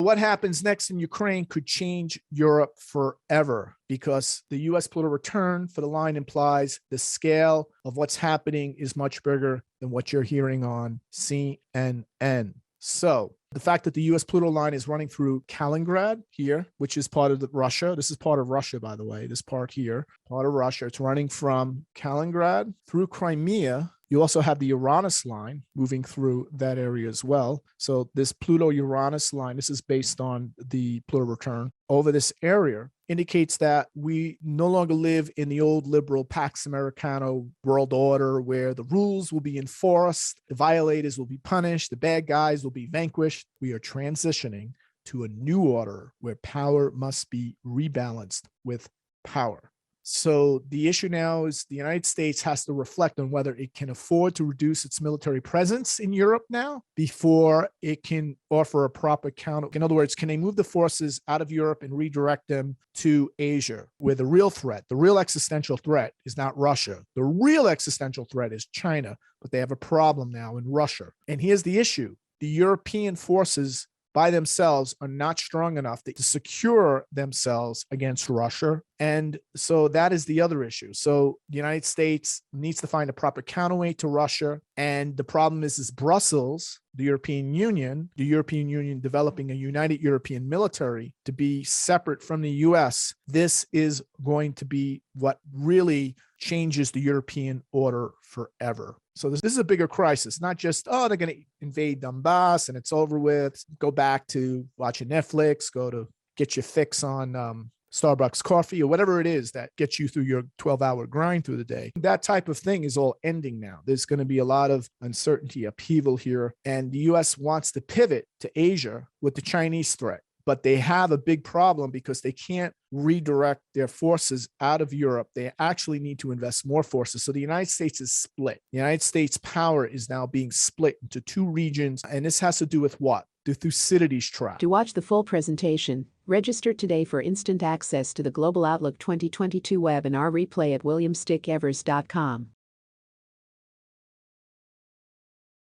What happens next in Ukraine could change Europe forever because the U.S. political return for the line implies the scale of what's happening is much bigger than what you're hearing on CNN. So the fact that the U.S. political line is running through Kaliningrad here, which is part of Russia. This is part of Russia, by the way, this part here, part of Russia. It's running from Kaliningrad through Crimea. You also have the Uranus line moving through that area as well. So this Pluto-Uranus line, this is based on the Pluto return over this area, indicates that we no longer live in the old liberal Pax Americana world order where the rules will be enforced, the violators will be punished, the bad guys will be vanquished. We are transitioning to a new order where power must be rebalanced with power. So the issue now is the United States has to reflect on whether it can afford to reduce its military presence in Europe now before it can offer a proper counter. In other words, can they move the forces out of Europe and redirect them to Asia, where the real threat, the real existential threat is not Russia. The real existential threat is China, but they have a problem now in Russia. And here's the issue. The European forces by themselves are not strong enough to secure themselves against Russia. And so that is the other issue. So the United States needs to find a proper counterweight to Russia. And the problem is Brussels, the European Union developing a united European military to be separate from the US. This is going to be what really changes the European order forever. So this is a bigger crisis, not just, they're going to invade Donbass and it's over with. Go back to watching Netflix, go to get your fix on Starbucks coffee or whatever it is that gets you through your 12-hour grind through the day. That type of thing is all ending now. There's going to be a lot of uncertainty, upheaval here. And the U.S. wants to pivot to Asia with the Chinese threat. But they have a big problem because they can't redirect their forces out of Europe. They actually need to invest more forces. So the United States is split. The United States power is now being split into two regions. And this has to do with what? The Thucydides trap. To watch the full presentation, register today for instant access to the Global Outlook 2022 webinar replay at williamstickevers.com.